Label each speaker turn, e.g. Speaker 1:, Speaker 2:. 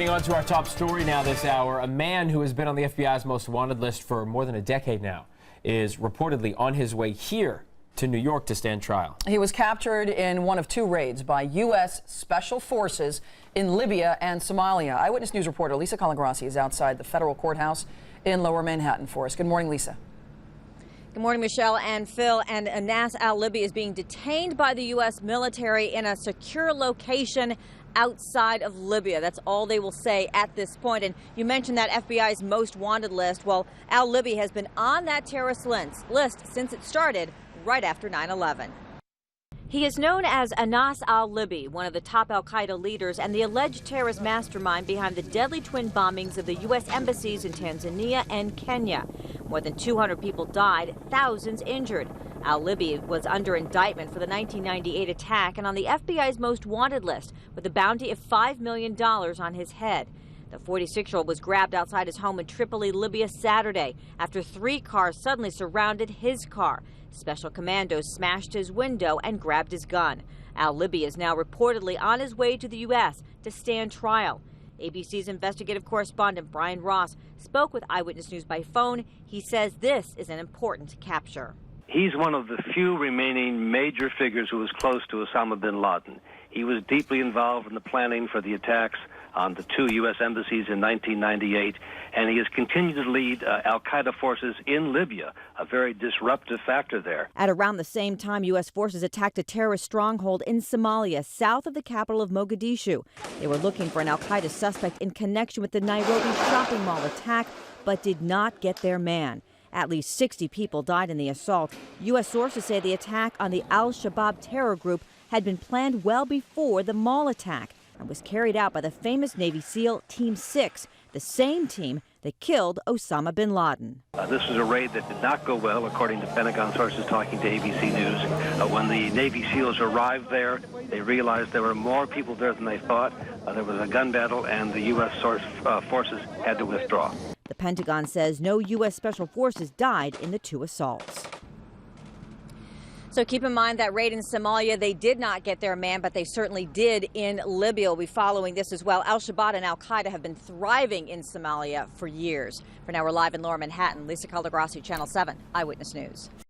Speaker 1: On to our top story now this hour. A man who has been on the FBI's most wanted list for more than a decade now is reportedly on his way here to New York to stand trial.
Speaker 2: He was captured in one of two raids by U.S. Special Forces in Libya and Somalia. Eyewitness News reporter Lisa Colagrassi is outside the federal courthouse in Lower Manhattan for us. Good morning, Lisa.
Speaker 3: Good morning, Michelle and Phil. And Anas al-Libi is being detained by the U.S. military in a secure location outside of Libya. That's all they will say at this point. And you mentioned that FBI's most wanted list. Well, al-Libi has been on that terrorist list since it started right after 9/11. He is known as Anas al-Libi, one of the top Al-Qaeda leaders and the alleged terrorist mastermind behind the deadly twin bombings of the U.S. embassies in Tanzania and Kenya. More than 200 people died, thousands injured. Al-Libi was under indictment for the 1998 attack and on the FBI's most wanted list with a bounty of $5 million on his head. The 46-year-old was grabbed outside his home in Tripoli, Libya, Saturday after 3 cars suddenly surrounded his car. Special commandos smashed his window and grabbed his gun. Al-Libi is now reportedly on his way to the U.S. to stand trial. ABC's investigative correspondent Brian Ross spoke with Eyewitness News by phone. He says this is an important capture.
Speaker 4: He's one of the few remaining major figures who was close to Osama bin Laden. He was deeply involved in the planning for the attacks on the 2 U.S. embassies in 1998, and he has continued to lead Al-Qaeda forces in Libya, a very disruptive factor there.
Speaker 3: At around the same time, U.S. forces attacked a terrorist stronghold in Somalia, south of the capital of Mogadishu. They were looking for an Al-Qaeda suspect in connection with the Nairobi shopping mall attack, but did not get their man. At least 60 people died in the assault. U.S. sources say the attack on the Al-Shabaab terror group had been planned well before the mall attack and was carried out by the famous Navy SEAL Team 6, the same team that killed Osama bin Laden.
Speaker 4: This was a raid that did not go well, according to Pentagon sources talking to ABC News. When the Navy SEALs arrived there, they realized there were more people there than they thought. There was a gun battle, and the U.S. forces had to withdraw.
Speaker 3: The Pentagon says no U.S. Special Forces died in the 2 assaults. So keep in mind that raid in Somalia, they did not get their man, but they certainly did in Libya. We'll be following this as well. Al-Shabaab and Al-Qaeda have been thriving in Somalia for years. For now, we're live in Lower Manhattan. Lisa Colagrassi, Channel 7, Eyewitness News.